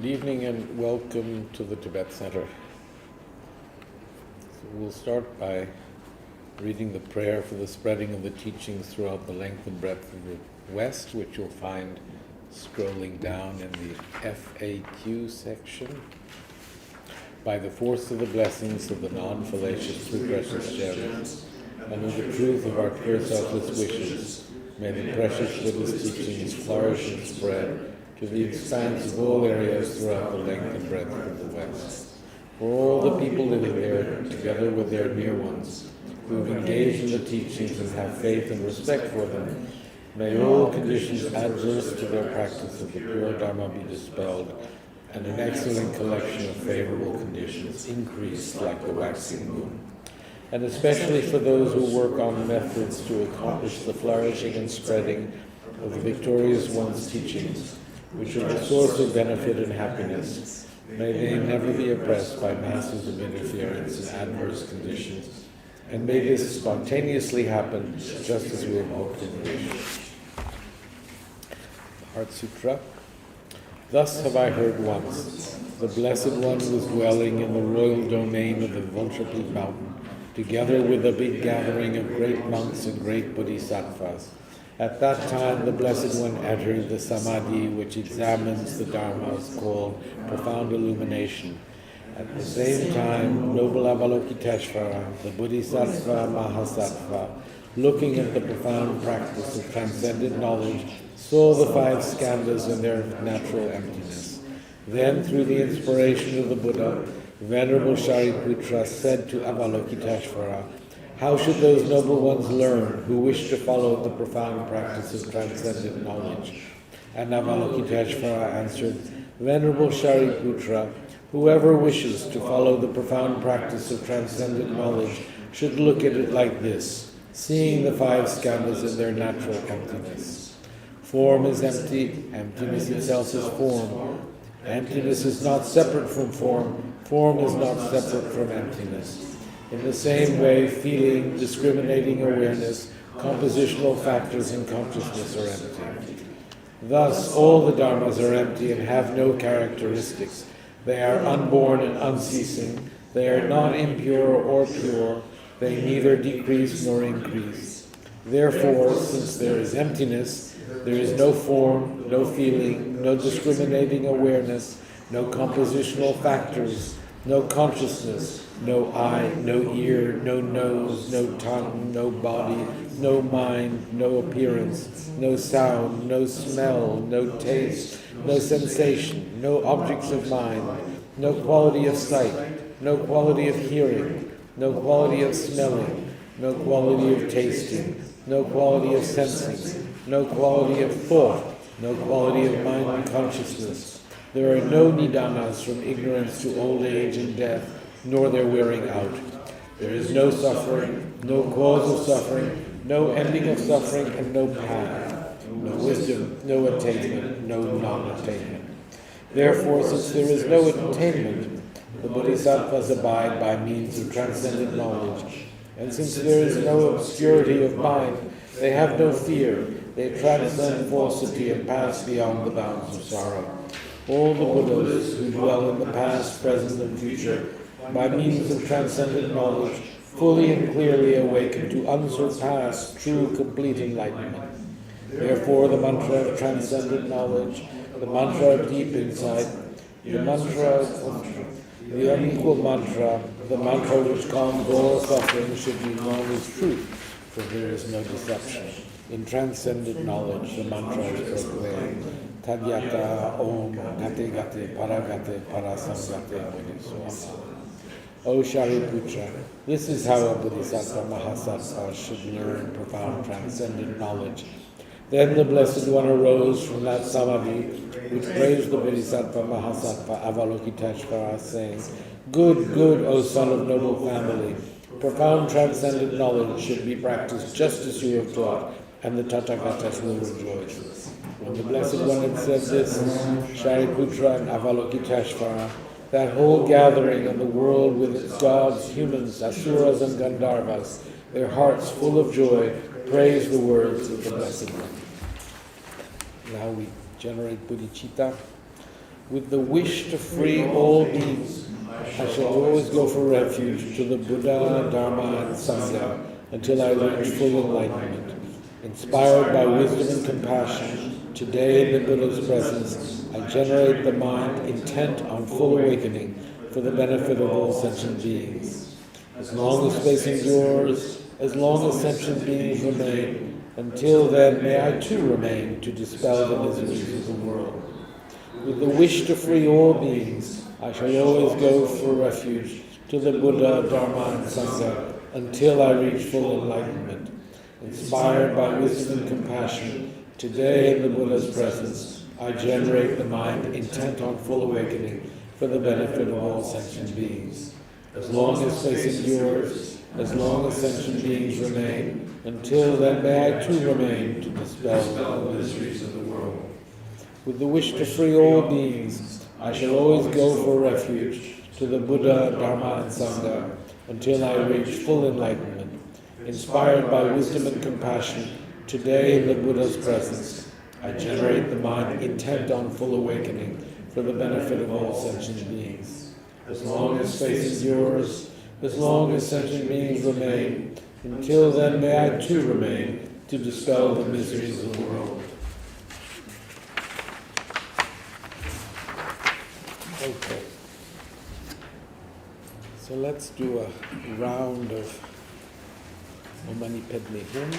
Good evening and welcome to the Tibet Center. So we'll start by reading the prayer for the spreading of the teachings throughout the length and breadth of the West, which you'll find scrolling down in the FAQ section. By the force of the blessings of the non-fallacious true precious gems, and of the truth of our pure selfless wishes, may the precious Buddhist teachings flourish and spread to the expanse of all areas throughout the length and breadth of the West. For all the people living there, together with their near ones, who have engaged in the teachings and have faith and respect for them, may all conditions adverse to their practice of the pure Dharma be dispelled, and an excellent collection of favorable conditions increase like the waxing moon. And especially for those who work on methods to accomplish the flourishing and spreading of the victorious one's teachings, which are the source of benefit and happiness, may they never be oppressed by masses of interference and adverse conditions, and may this spontaneously happen just as we have hoped and wished. Heart Sutra. Thus have I heard once, the Blessed One was dwelling in the royal domain of the Venerable mountain, together with a big gathering of great monks and great bodhisattvas. At that time, the Blessed One entered the samadhi which examines the dharmas, called profound illumination. At the same time, noble Avalokiteshvara, the bodhisattva mahasattva, looking at the profound practice of transcendent knowledge, saw the five skandhas in their natural emptiness. Then, through the inspiration of the Buddha, Venerable Shariputra said to Avalokiteshvara, "How should those noble ones learn who wish to follow the profound practice of transcendent knowledge?" And Avalokiteshvara answered, "Venerable Shariputra, whoever wishes to follow the profound practice of transcendent knowledge should look at it like this, seeing the five skandhas in their natural emptiness. Form is empty, emptiness itself is form. Emptiness is not separate from form, form is not separate from emptiness. In the same way, feeling, discriminating awareness, compositional factors in consciousness are empty. Thus, all the dharmas are empty and have no characteristics. They are unborn and unceasing. They are not impure or pure. They neither decrease nor increase. Therefore, since there is emptiness, there is no form, no feeling, no discriminating awareness, no compositional factors, no consciousness, no eye, no ear, no nose, no tongue, no body, no mind, no appearance, no sound, no smell, no taste, no sensation, no objects of mind, no quality of sight, no quality of hearing, no quality of smelling, no quality of tasting, no quality of sensing, no quality of thought, no quality of mind and consciousness. There are no nidanas from ignorance to old age and death, nor their wearing out. There is no suffering, no cause of suffering, no ending of suffering, and no path, no wisdom, no attainment, no non-attainment. Therefore, since there is no attainment, the bodhisattvas abide by means of transcendent knowledge. And since there is no obscurity of mind, they have no fear. They transcend falsity and pass beyond the bounds of sorrow. All the Buddhas who dwell in the past, present, and future, by means of transcendent knowledge, fully and clearly awaken to unsurpassed, true, complete enlightenment. Therefore, the mantra of transcendent knowledge, the mantra of deep insight, the mantra of the unequal mantra, the mantra which calms all suffering should be known as truth, for there is no deception. In transcendent knowledge, the mantra is proclaimed, Tadyata Om Gate Gate Paragate Parasamgate Bodhisattva. O Shariputra, this is how a Bodhisattva Mahasattva should learn profound transcendent knowledge. Then the Blessed One arose from that samadhi, which praised the Bodhisattva Mahasattva Avalokiteshvara, saying, "Good, good, O son of noble family, profound transcendent knowledge should be practiced just as you have taught, and the Tathagatas will rejoice." When the Blessed One had said this, Shariputra and Avalokiteshvara, that whole gathering and the world with its gods, humans, asuras, and gandharvas, their hearts full of joy, praise the words of the Blessed One. Now we generate bodhicitta. With the wish to free all beings, I shall always go for refuge to the Buddha, Dharma, and Sangha until I reach full enlightenment. Inspired by wisdom and compassion, today in the Buddha's presence, I generate the mind intent on full awakening for the benefit of all sentient beings. As long as space endures, as long as sentient beings remain, until then may I too remain to dispel the miseries of the world. With the wish to free all beings, I shall always go for refuge to the Buddha, Dharma, and Sangha until I reach full enlightenment. Inspired by wisdom and compassion, today in the Buddha's presence, I generate the mind intent on full awakening for the benefit of all sentient beings. As long as space endures, as long as sentient beings remain, until then may I too remain to dispel the miseries of the world. With the wish to free all beings, I shall always go for refuge to the Buddha, Dharma, and Sangha until I reach full enlightenment. Inspired by wisdom and compassion, today in the Buddha's presence, I generate the mind intent on full awakening for the benefit of all sentient beings. As long as space endures, as long as sentient beings remain, until then may I too remain to dispel the miseries of the world. Okay. So let's do a round of Om Mani Padme Hum.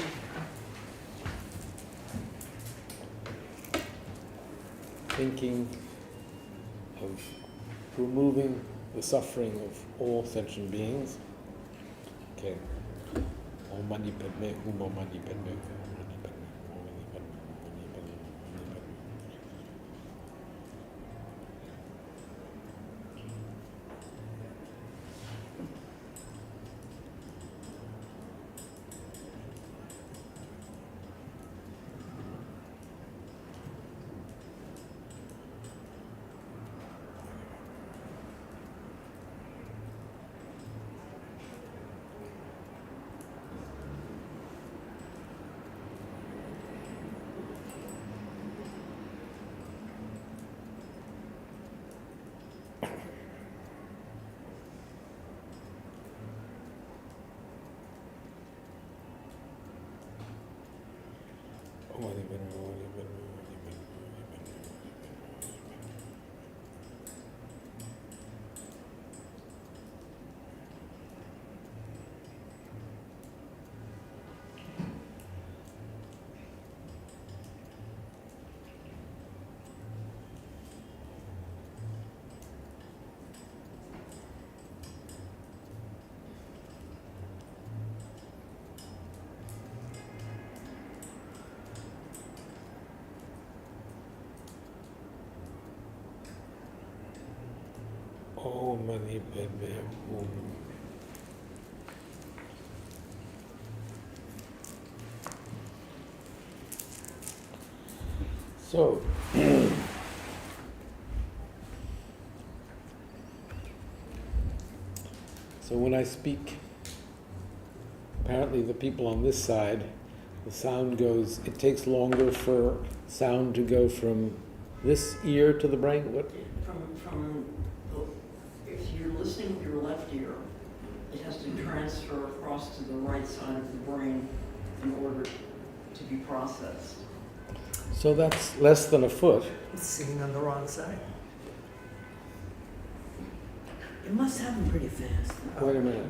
Thinking of removing the suffering of all sentient beings. Okay. Om Mani Padme Hum, Om Mani Padme Hum, Om Mani Padme Hum, Om Mani Padme Hum, Om Mani Padme Hum, Om Mani Padme Hum. Om Mani Padme Hum. So, when I speak, apparently the people on this side, the sound goes, it takes longer for sound to go from this ear to the brain? What? If you're listening with your left ear, it has to transfer across to the right side of the brain in order to be processed. So that's less than a foot. It's sitting on the wrong side. It must happen pretty fast. Wait a minute.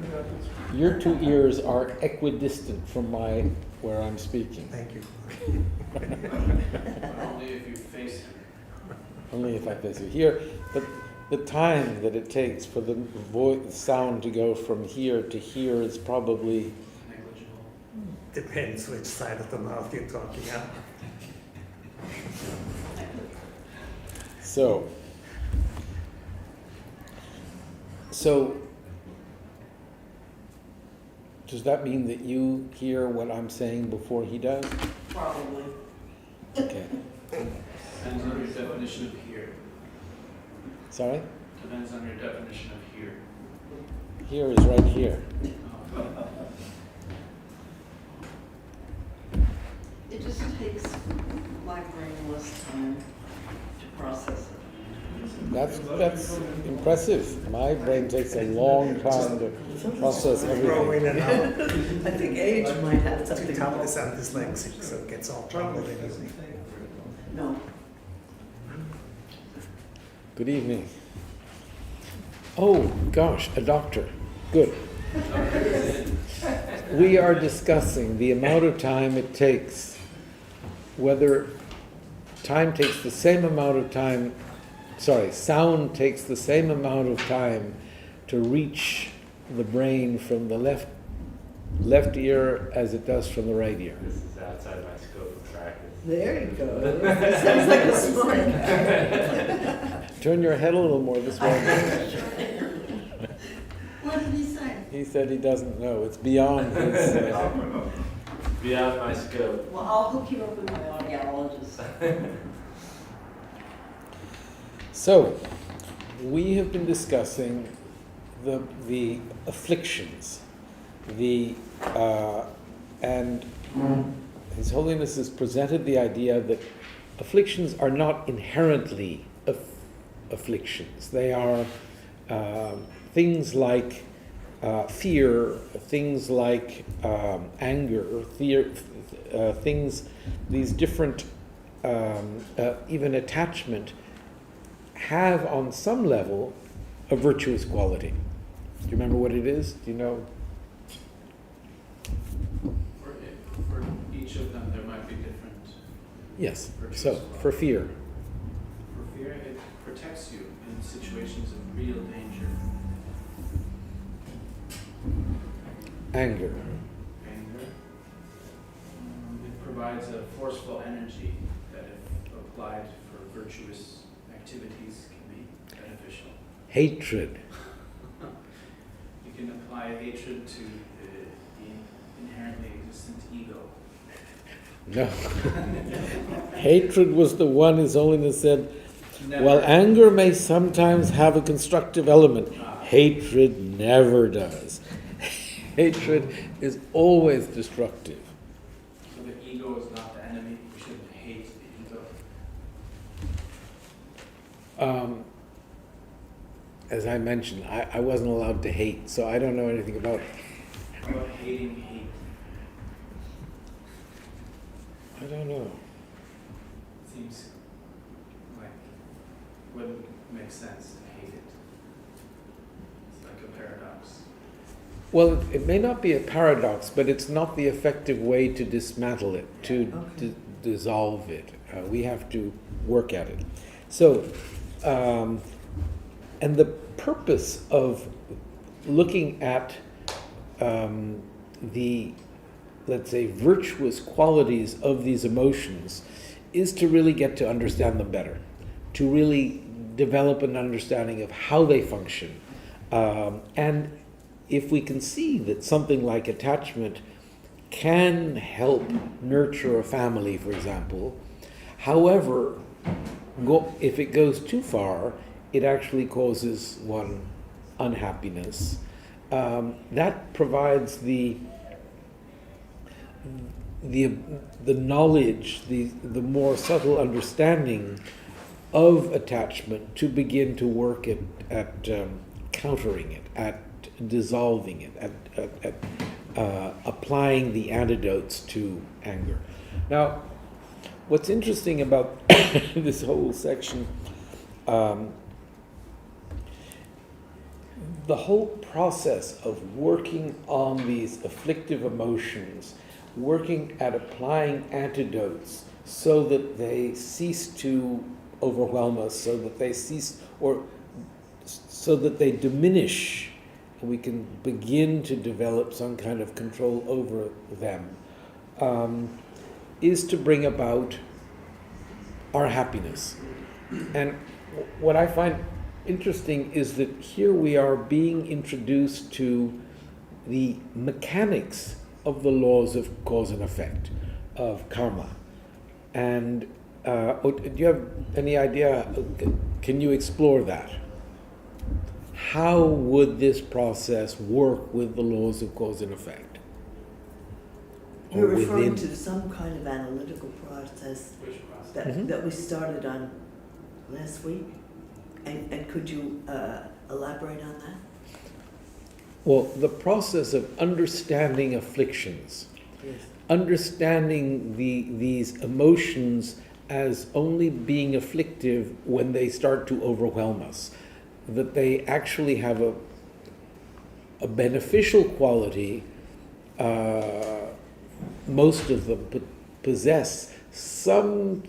Your two ears are equidistant from where I'm speaking. Thank you. Only if you face him. Only if I face you. Here, the time that it takes for the sound to go from here to here is probably Negligible. Depends which side of the mouth you're talking about. so. Does that mean that you hear what I'm saying before he does? Probably. Okay. Depends on your definition of here. Sorry? Depends on your definition of here. Here is right here. It just takes my brain less time to process it. That's impressive. My brain takes a long time to process Throw everything. in and out. I think age might have something to do Tom with is it. dyslexic, so it gets all jumbled in his. No. Good evening. Oh, gosh, a doctor. Good. We are discussing the amount of time it takes, whether time takes the same amount of time, sound takes the same amount of time to reach the brain from the left ear as it does from the right ear. This is outside my scope of practice. There you go. Sounds like a smart guy. Turn your head a little more this way. What did he say? He said he doesn't know. It's beyond his... Beyond my scope. Well, I'll hook you up with my audiologist. So, we have been discussing the afflictions, and His Holiness has presented the idea that afflictions are not inherently afflictions. They are things like fear, things like anger, things, these different, even attachment, have on some level a virtuous quality. Do you remember what it is? Do you know? For each of them, there might be different. Yes. Virtuous So, quality. for fear. For fear, it protects you in situations of real danger. Anger. Anger, it provides a forceful energy that, if applied for virtuous activities, can be beneficial. Hatred. You can apply hatred to the inherently existent ego. No. Hatred was the one His Holiness said, Never. while anger may sometimes have a constructive element, hatred never does. Hatred is always destructive. So the ego is not the enemy. We shouldn't hate the ego. As I mentioned, I wasn't allowed to hate, so I don't know anything about it. How about hating hate? I don't know. Seems like wouldn't make sense to hate it. It's like a paradox. Well, it may not be a paradox, but it's not the effective way to dismantle it, to dissolve it. We have to work at it. So, and the purpose of looking at the, let's say, virtuous qualities of these emotions is to really get to understand them better, to really develop an understanding of how they function. And if we can see that something like attachment can help nurture a family, for example, however, if it goes too far, it actually causes one unhappiness. That provides the knowledge, the more subtle understanding of attachment to begin to work at countering it, at dissolving it, at applying the antidotes to anger. Now, what's interesting about this whole section, the whole process of working on these afflictive emotions, working at applying antidotes so that they cease to overwhelm us, so that they cease, or so that they diminish, and we can begin to develop some kind of control over them, is to bring about our happiness. And what I find interesting is that here we are being introduced to the mechanics of the laws of cause and effect, of karma. And do you have any idea, can you explore that? How would this process work with the laws of cause and effect? Or You're referring within- to some kind of analytical process Which process? that we started on last week? And could you elaborate on that? Well, the process of understanding afflictions, Yes. understanding these emotions as only being afflictive when they start to overwhelm us, that they actually have a beneficial quality. Most of them possess something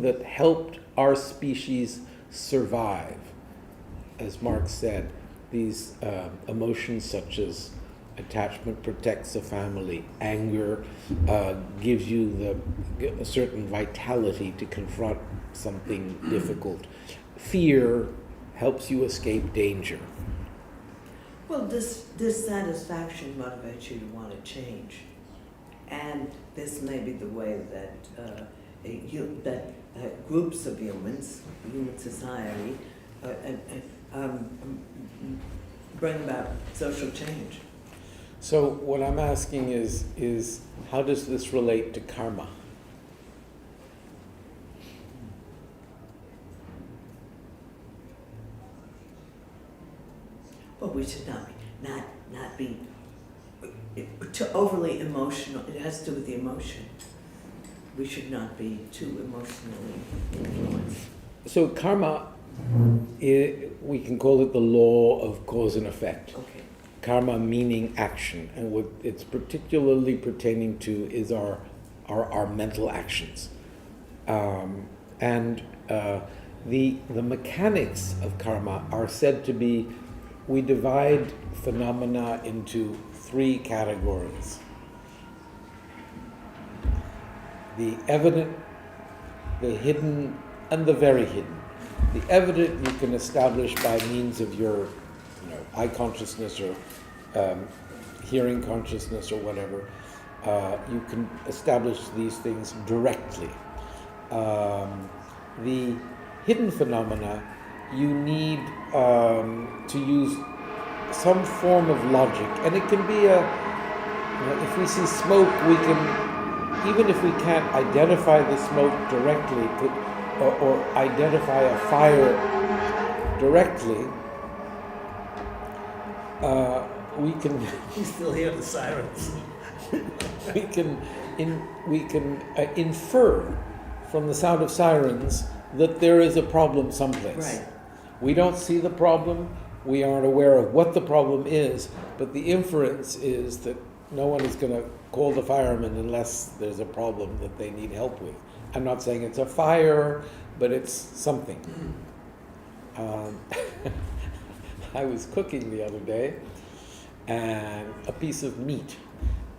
that helped our species survive. As Marx said, these emotions such as attachment protects a family, anger gives you a certain vitality to confront something difficult, fear helps you escape danger. Well, dissatisfaction motivates you to want to change, and this may be the way that groups of humans, human society, bring about social change. So what I'm asking is how does this relate to karma? But we should not be too overly emotional. It has to do with the emotion. We should not be too emotionally influenced. So karma, we can call it the law of cause and effect. Okay. Karma meaning action, and what it's particularly pertaining to is our mental actions, and the mechanics of karma are said to be. We divide phenomena into three categories: the evident, the hidden, and the very hidden. The evident you can establish by means of your eye consciousness or hearing consciousness or whatever. You can establish these things directly. The hidden phenomena, you need to use some form of logic, and it can be if we see smoke, we can, even if we can't identify the smoke directly or identify a fire directly, we can. You still hear the sirens. we can infer from the sound of sirens that there is a problem someplace. Right. We don't see the problem. We aren't aware of what the problem is, but the inference is that no one is going to call the firemen unless there's a problem that they need help with. I'm not saying it's a fire, but it's something. I was cooking the other day, and a piece of meat,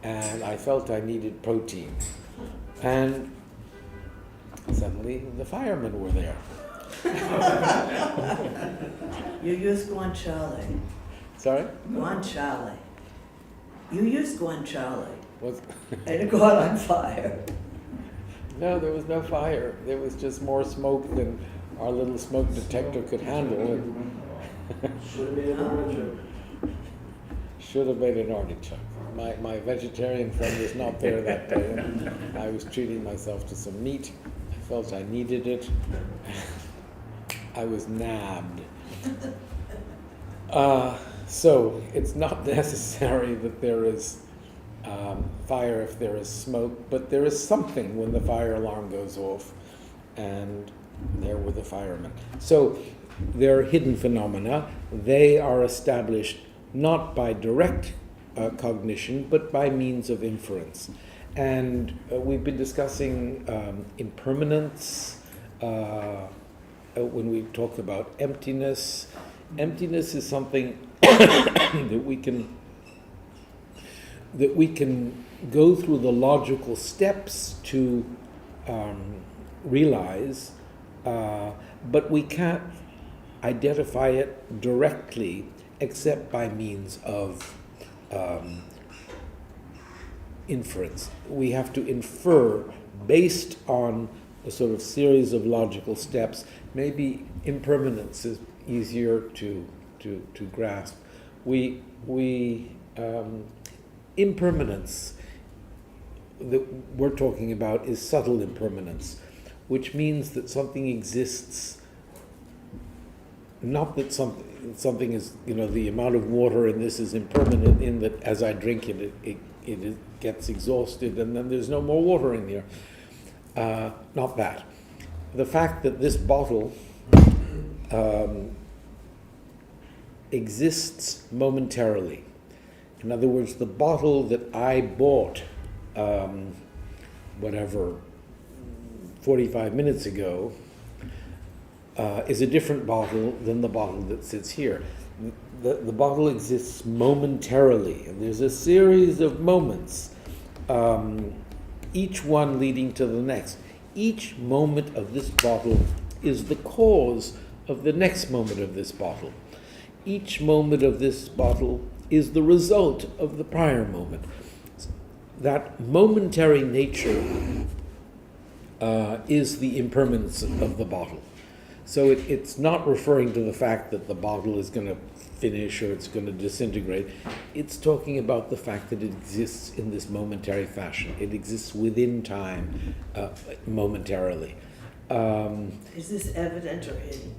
and I felt I needed protein. And suddenly the firemen were there. You use guanciale. Sorry? Guanciale. You use guanciale, Was and it caught on fire. No, there was no fire. There was just more smoke than our little smoke detector could handle. Should have been an artichoke. Should have made an artichoke. My vegetarian friend was not there that day. I was treating myself to some meat. I felt I needed it. I was nabbed. So it's not necessary that there is fire if there is smoke, but there is something when the fire alarm goes off, and there were the firemen. So they're hidden phenomena. They are established not by direct cognition, but by means of inference. And we've been discussing impermanence when we talked about emptiness. Emptiness is something that we can go through the logical steps to realize, but we can't identify it directly except by means of inference. We have to infer based on a sort of series of logical steps. Maybe impermanence is easier to grasp. Impermanence that we're talking about is subtle impermanence, which means that something exists not that something is, the amount of water in this is impermanent, in that as I drink it, it gets exhausted and then there's no more water in there. Not that. The fact that this bottle exists momentarily. In other words, the bottle that I bought, 45 minutes ago, is a different bottle than the bottle that sits here. The bottle exists momentarily, and there's a series of moments, each one leading to the next. Each moment of this bottle is the cause of the next moment of this bottle. Each moment of this bottle is the result of the prior moment. That momentary nature is the impermanence of the bottle. So it's not referring to the fact that the bottle is going to finish or it's going to disintegrate. It's talking about the fact that it exists in this momentary fashion. It exists within time, momentarily. Is this evident or hidden?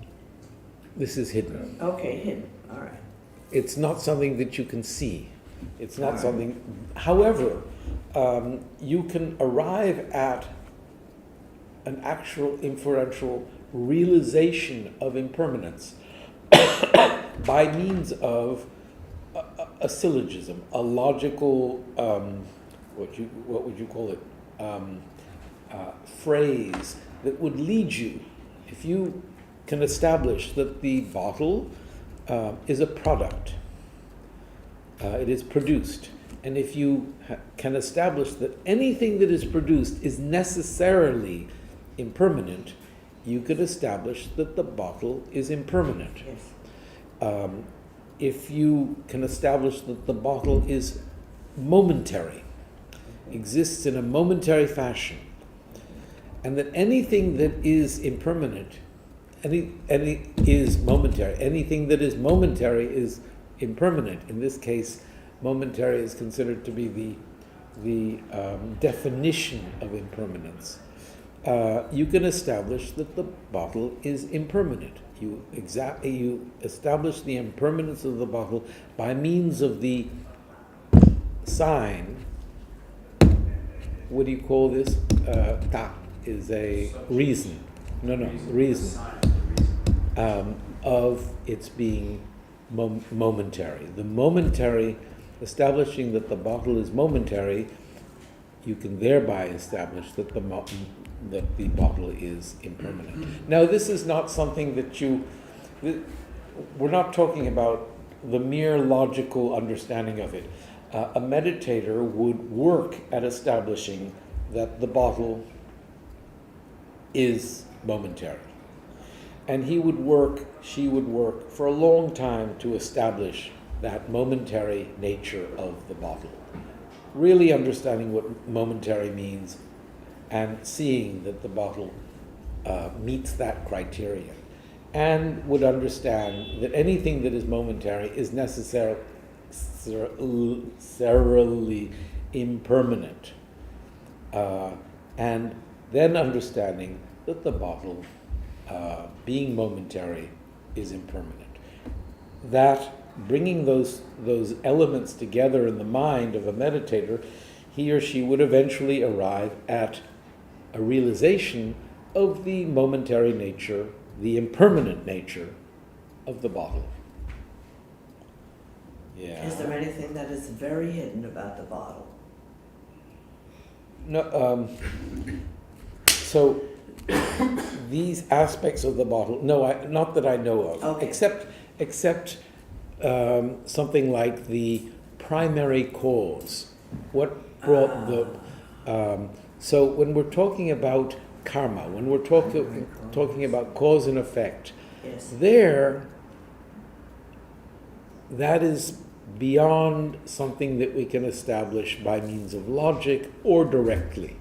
This is hidden. Okay, hidden, all right. It's not something that you can see. It's not something. However, you can arrive at an actual inferential realization of impermanence by means of a syllogism, a logical, what would you call it, phrase that would lead you, if you can establish that the bottle is a product, it is produced, and if you can establish that anything that is produced is necessarily impermanent, you could establish that the bottle is impermanent. Yes. If you can establish that the bottle is momentary, exists in a momentary fashion, and that anything that is impermanent, is momentary. Anything that is momentary is impermanent. In this case, momentary is considered to be the definition of impermanence. You can establish that the bottle is impermanent. You establish the impermanence of the bottle by means of the sign. What do you call this? Ta is a reason. Reason. Of its being momentary. The momentary, establishing that the bottle is momentary, you can thereby establish that the bottle is impermanent. Now, this is not something that we're not talking about the mere logical understanding of it. A meditator would work at establishing that the bottle is momentary. And she would work for a long time to establish that momentary nature of the bottle. Really understanding what momentary means and seeing that the bottle meets that criterion. And would understand that anything that is momentary is necessarily impermanent. And then understanding that the bottle, being momentary, is impermanent. That bringing those elements together in the mind of a meditator, he or she would eventually arrive at a realization of the momentary nature, the impermanent nature of the bottle. Yeah. Is there anything that is very hidden about the bottle? No. So these aspects of the bottle, not that I know of, okay. except something like the primary cause. What brought the? So when we're talking about karma, when we're talking about cause and effect, Yes. that is beyond something that we can establish by means of logic or directly.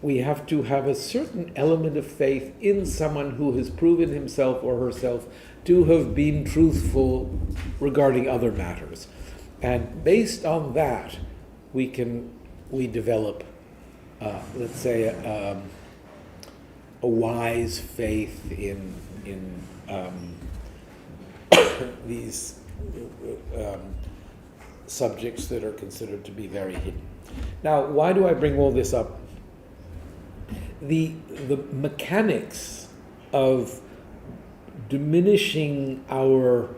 We have to have a certain element of faith in someone who has proven himself or herself to have been truthful regarding other matters. And based on that, we develop, let's say, a wise faith in these subjects that are considered to be very hidden. Now, why do I bring all this up? The mechanics of diminishing our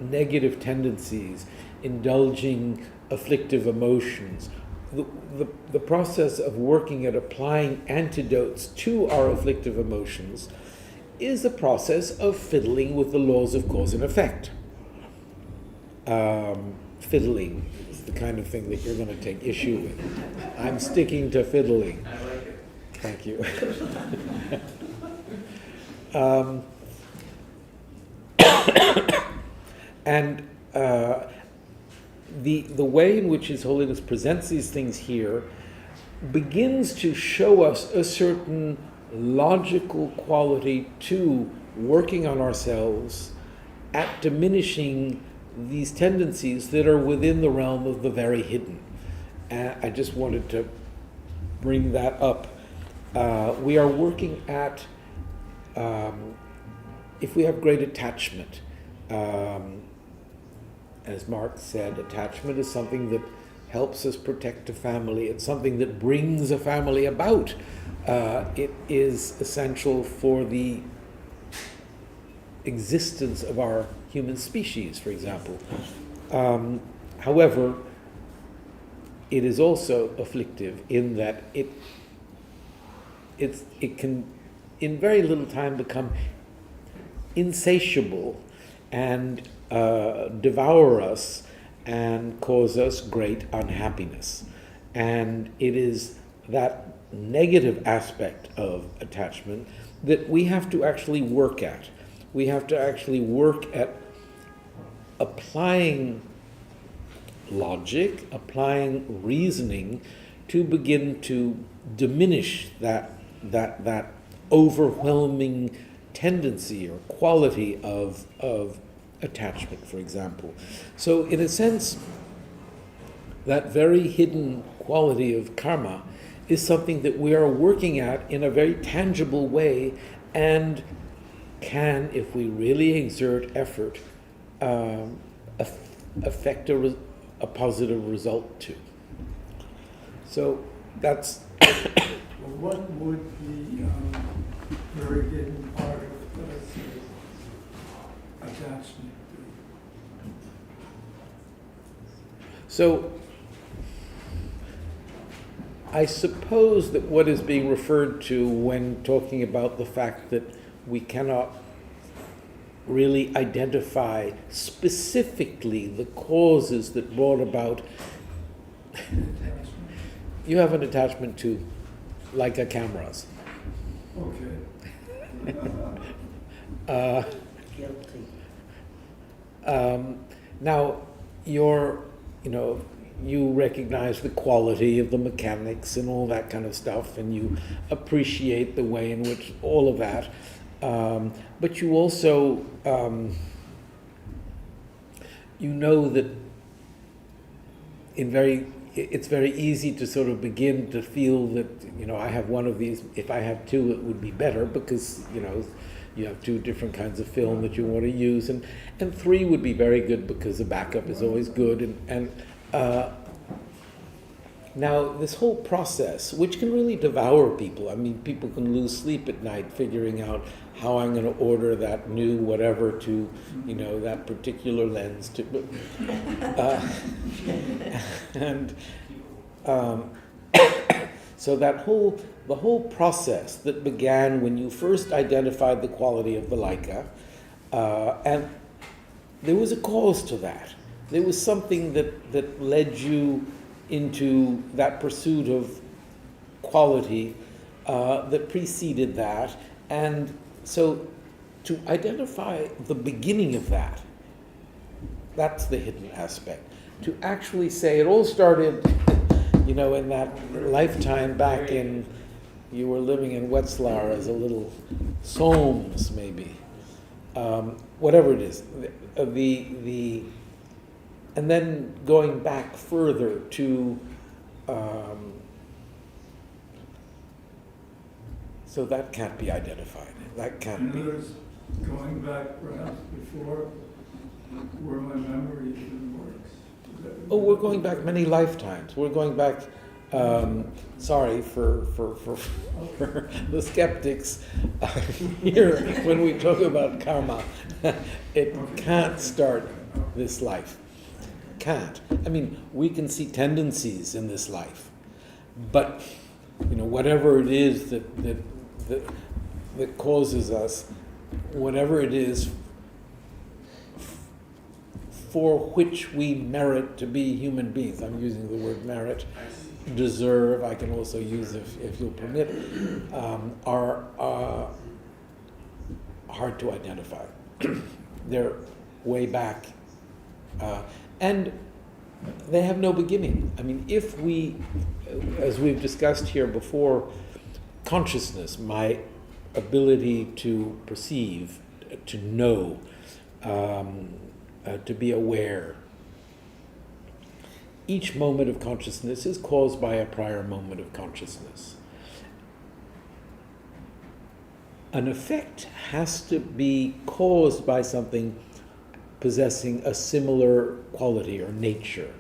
negative tendencies, indulging afflictive emotions, the process of working at applying antidotes to our afflictive emotions is a process of fiddling with the laws of cause and effect. Fiddling is the kind of thing that you're going to take issue with. I'm sticking to fiddling. I like it. Thank you. And the way in which His Holiness presents these things here begins to show us a certain logical quality to working on ourselves at diminishing these tendencies that are within the realm of the very hidden. And I just wanted to bring that up. We are working at, if we have great attachment, as Mark said, attachment is something that helps us protect a family. It's something that brings a family about. It is essential for the existence of our human species, for example. However, it is also afflictive in that it can, in very little time, become insatiable and devour us and cause us great unhappiness. And it is that negative aspect of attachment that we have to actually work at. We have to actually work at applying logic, applying reasoning to begin to diminish that overwhelming tendency or quality of attachment, for example. So in a sense, that very hidden quality of karma is something that we are working at in a very tangible way and can, if we really exert effort, affect a positive result too. So that's What would the very hidden part of the attachment be? So I suppose that what is being referred to when talking about the fact that we cannot really identify specifically the causes that brought about, you have an attachment to Leica cameras. Okay. Guilty. Now, you recognize the quality of the mechanics and all that kind of stuff, and you appreciate the way in which all of that. But you also, you know that it's very easy to sort of begin to feel that, I have one of these. If I have two, it would be better because, you have two different kinds of film that you want to use, and three would be very good because the backup is always good. And now this whole process, which can really devour people. I mean, people can lose sleep at night figuring out how I'm going to order that new whatever to, that particular lens to. So the whole process that began when you first identified the quality of the Leica, and there was a cause to that. There was something that led you into that pursuit of quality that preceded that. And so to identify the beginning of that, that's the hidden aspect. To actually say it all started, in that lifetime back in, you were living in Wetzlar as a little Solms, maybe. Whatever it is. And then going back further to So that can't be identified. That can't In be. other words, going back perhaps before where my memory even works. Oh, we're going back many lifetimes. We're going back. Sorry for the skeptics here when we talk about karma. It can't start this life. Can't. I mean, we can see tendencies in this life, but whatever it is that causes us, whatever it is for which we merit to be human beings. I'm using the word merit. Deserve, I can also use, if you'll permit, are hard to identify. They're way back. And they have no beginning. I mean, if we, as we've discussed here before, consciousness, my ability to perceive, to know, to be aware, each moment of consciousness is caused by a prior moment of consciousness. An effect has to be caused by something possessing a similar quality or nature.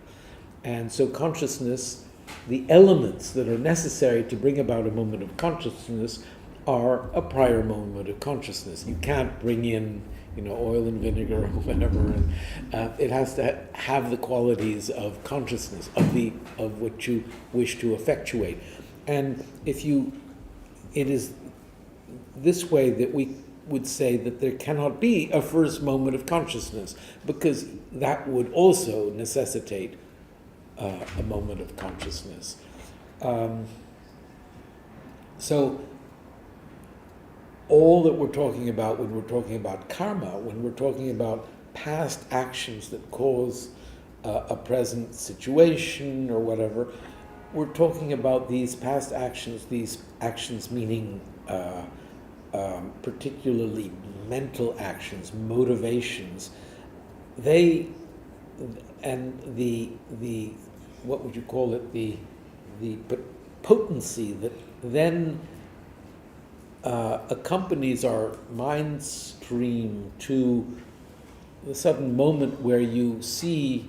And so consciousness, the elements that are necessary to bring about a moment of consciousness are a prior moment of consciousness. You can't bring in oil and vinegar or whatever, and it has to have the qualities of consciousness, of what you wish to effectuate. And it is this way that we would say that there cannot be a first moment of consciousness, because that would also necessitate a moment of consciousness. So all that we're talking about when we're talking about karma, when we're talking about past actions that cause a present situation or whatever, we're talking about these past actions, meaning particularly mental actions, motivations. They, and the what would you call it, the potency that then accompanies our mind stream to the sudden moment where you see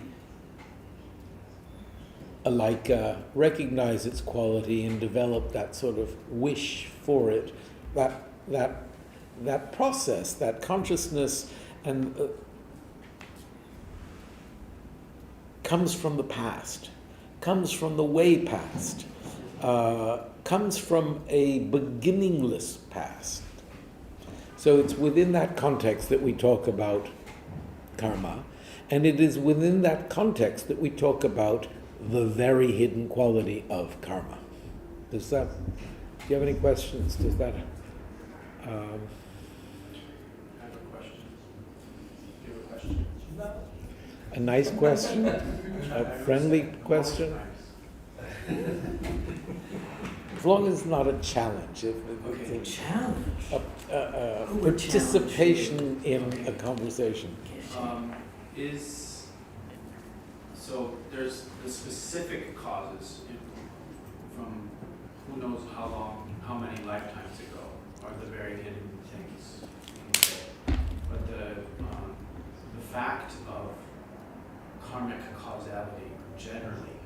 a leica, recognize its quality, and develop that sort of wish for it. That process, that consciousness, and comes from the past, comes from the way past. Comes from a beginningless past. So it's within that context that we talk about karma, and it is within that context that we talk about the very hidden quality of karma. Do you have any questions? Does that... I have a question. Do you have a question? a nice question? A friendly question? As long as it's not a challenge. If it's a Challenge. Who would participation in a conversation. So there's the specific causes from who knows how many lifetimes ago are the very hidden things. But the fact of karmic causality generally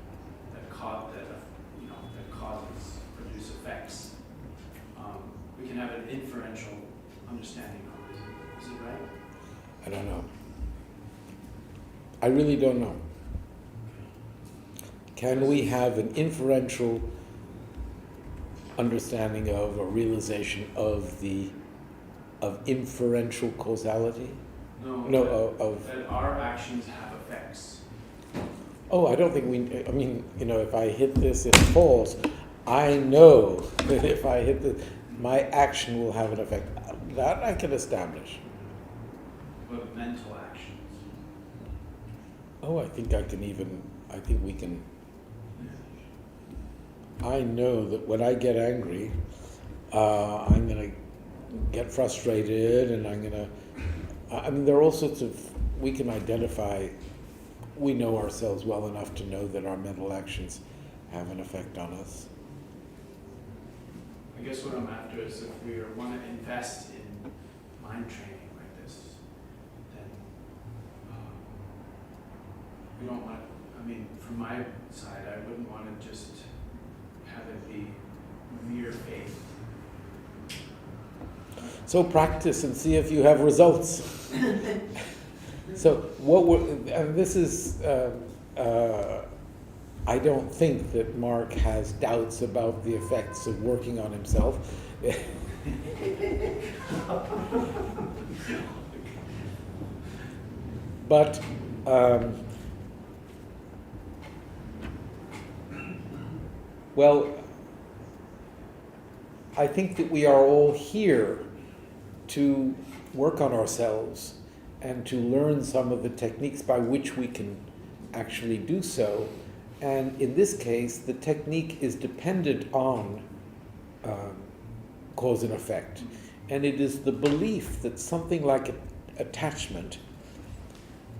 that causes produce effects. We can have an inferential understanding of it. Is it right? I don't know. I really don't know. Can we have an inferential understanding of or realization of inferential causality? That our actions have effects. Oh, I don't think if I hit this, it falls. I know that if I hit this, my action will have an effect. That I can establish. But mental actions. Oh, I think we can. I know that when I get angry, I'm going to get frustrated, and there are all sorts of, we can identify, we know ourselves well enough to know that our mental actions have an effect on us. I guess what I'm after is if we want to invest in mind training like this, then we don't want, I mean, from my side, I wouldn't want to just have it be mere faith. So practice and see if you have results. So what and this is, I don't think that Mark has doubts about the effects of working on himself. But well, I think that we are all here to work on ourselves and to learn some of the techniques by which we can actually do so. And in this case, the technique is dependent on cause and effect. And it is the belief that something like attachment,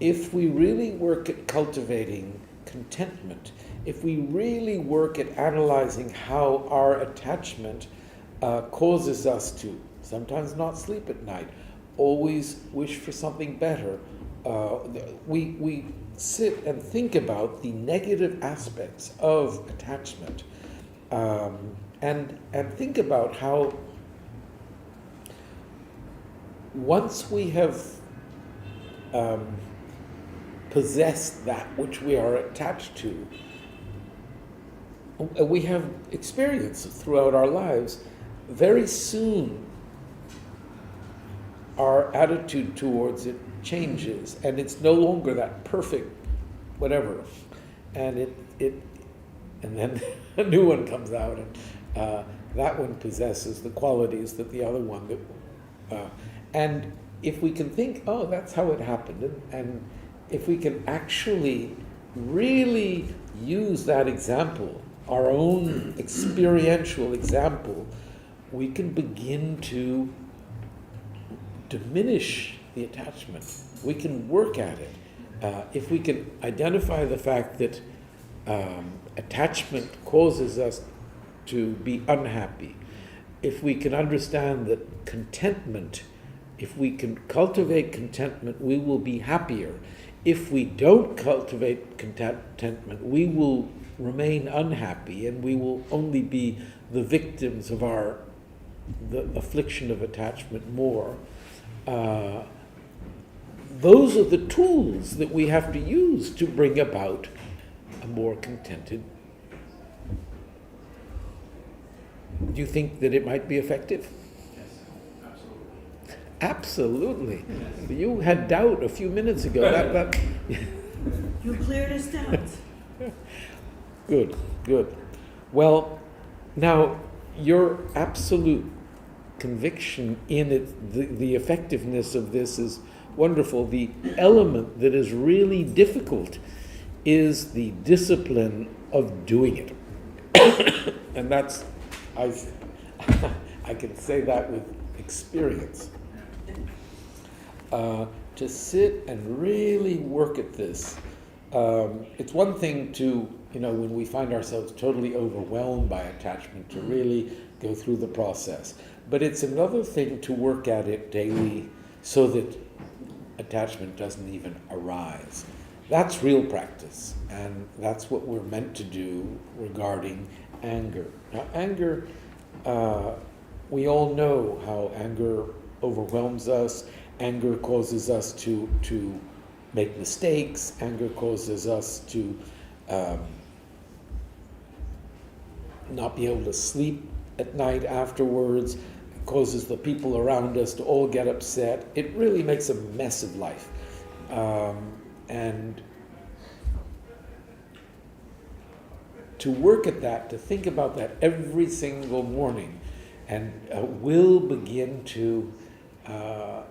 if we really work at cultivating contentment, if we really work at analyzing how our attachment causes us to sometimes not sleep at night, always wish for something better, we sit and think about the negative aspects of attachment, and think about how once we have possessed that which we are attached to, we have experiences throughout our lives. Very soon our attitude towards it changes, and it's no longer that perfect whatever, and and then a new one comes out, and that one possesses the qualities that the other one and if we can think, oh, that's how it happened, and if we can actually really use that example, our own experiential example, we can begin to diminish the attachment. We can work at it. If we can identify the fact that attachment causes us to be unhappy, if we can understand that contentment, if we can cultivate contentment, we will be happier. If we don't cultivate contentment, we will remain unhappy, and we will only be the victims of the affliction of attachment more. Those are the tools that we have to use to bring about a more contented. Do you think that it might be effective? Yes, absolutely. Absolutely. You had doubt a few minutes ago. That You cleared his doubts. Good, good. Well, now your absolute conviction in it, the effectiveness of this is wonderful. The element that is really difficult is the discipline of doing it. And that's, I can say that with experience. To sit and really work at this. It's one thing to, when we find ourselves totally overwhelmed by attachment, to really go through the process. But it's another thing to work at it daily so that attachment doesn't even arise. That's real practice, and that's what we're meant to do regarding anger. Now, anger, we all know how anger overwhelms us. Anger causes us to make mistakes. Anger causes us to not be able to sleep at night afterwards. It causes the people around us to all get upset. It really makes a mess of life. And to work at that, to think about that every single morning, and will begin to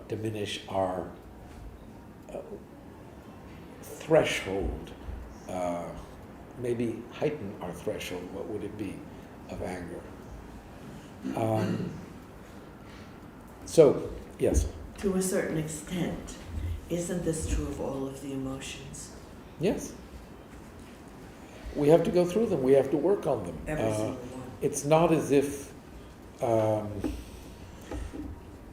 diminish our threshold, maybe heighten our threshold. What would it be of anger? So, yes. To a certain extent, isn't this true of all of the emotions? Yes. We have to go through them. We have to work on them. Every single one. It's not as if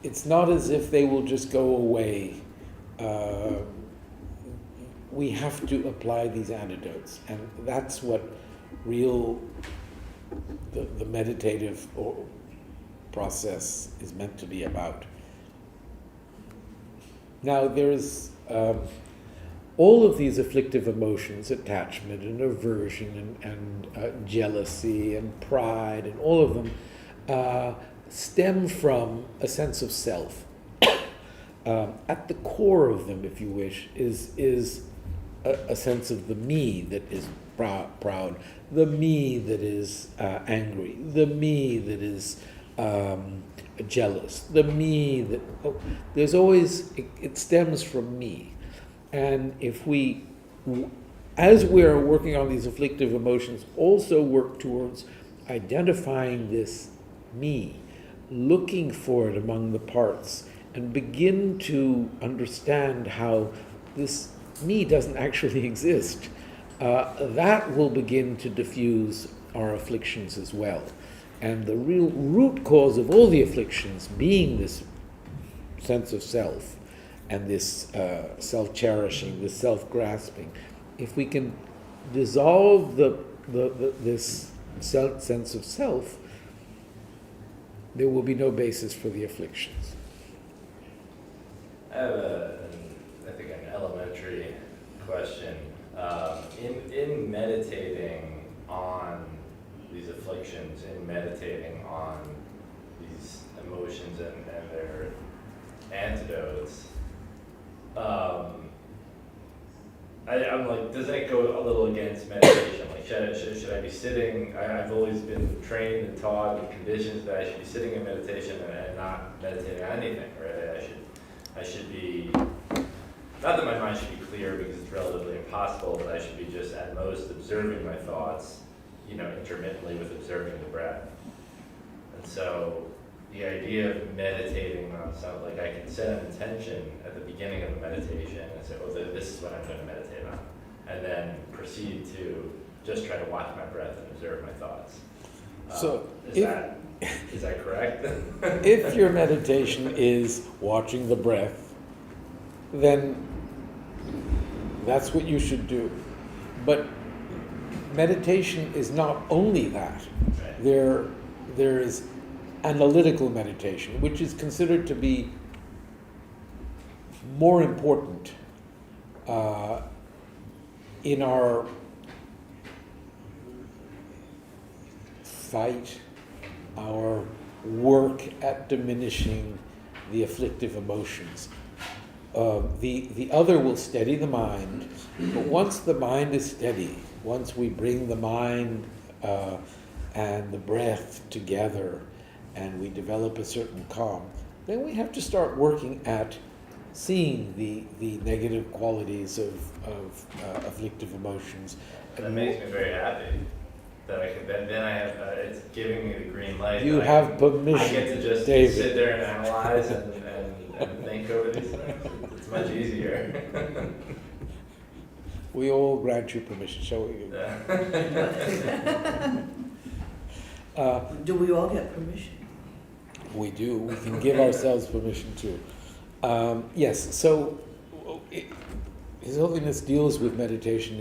it's not as if they will just go away. We have to apply these antidotes, and that's what the meditative process is meant to be about. Now, there's all of these afflictive emotions, attachment and aversion and jealousy and pride, and all of them stem from a sense of self. At the core of them, if you wish, is a sense of the me that is proud, the me that is angry, the me that is jealous, the me that... there's always... it stems from me. And if we, as we're working on these afflictive emotions, also work towards identifying this me, looking for it among the parts, and begin to understand how this me doesn't actually exist, that will begin to diffuse our afflictions as well. And the real root cause of all the afflictions being this sense of self, and this self-cherishing, this self-grasping, if we can dissolve this sense of self, there will be no basis for the afflictions. I have I think an elementary question. In meditating on these afflictions, in meditating on these emotions and their antidotes, I'm like, does that go a little against meditation? Like, should I be sitting? I've always been trained and taught and conditioned that I should be sitting in meditation and not meditating on anything, right? I should be, not that my mind should be clear because it's relatively impossible, but I should be just at most observing my thoughts, intermittently with observing the breath. And so the idea of meditating on something, like I can set an intention at the beginning of a meditation and say, oh, this is what I'm going to meditate on, and then proceed to just try to watch my breath and observe my thoughts. So is that correct? If your meditation is watching the breath, then that's what you should do. But meditation is not only that. Right. There is analytical meditation, which is considered to be more important in our fight, our work at diminishing the afflictive emotions. The other will steady the mind, but once the mind is steady, once we bring the mind and the breath together, and we develop a certain calm, then we have to start working at seeing the negative qualities of afflictive emotions. That makes me very happy. That I can, then I have, it's giving me the green light. You have permission, I get to just David. sit there and analyze and think over these things. It's much easier. We all grant you permission, shall we? Do we all get permission? We do. We can give ourselves permission too. Yes. So His Holiness deals with meditation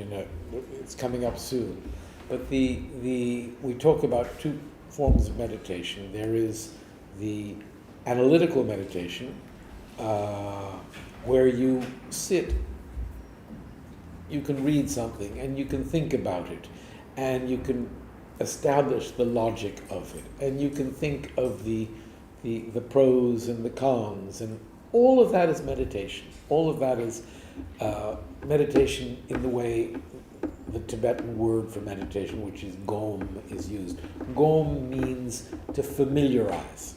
it's coming up soon. But we talk about two forms of meditation. There is the analytical meditation, where you sit, you can read something and you can think about it, and you can establish the logic of it, and you can think of the pros and the cons, and all of that is meditation. All of that is meditation in the way the Tibetan word for meditation, which is gom, is used. Gom means to familiarize.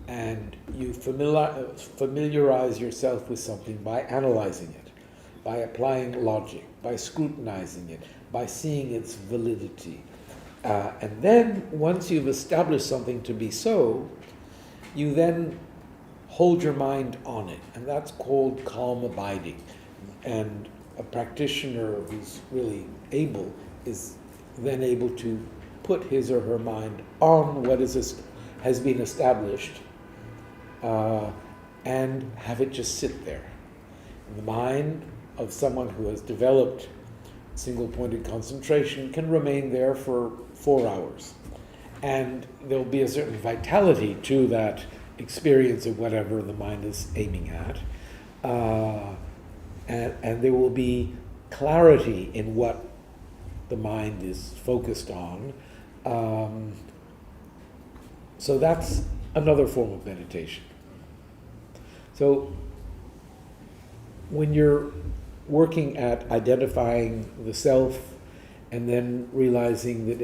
And you familiarize yourself with something by analyzing it, by applying logic, by scrutinizing it, by seeing its validity. And then, once you've established something to be so, you then hold your mind on it. And that's called calm abiding. And a practitioner who's really able is then able to put his or her mind on what has been established, and have it just sit there. The mind of someone who has developed single-pointed concentration can remain there for 4 hours. And there'll be a certain vitality to that experience of whatever the mind is aiming at. And there will be clarity in what the mind is focused on. So that's another form of meditation. So when you're working at identifying the self and then realizing that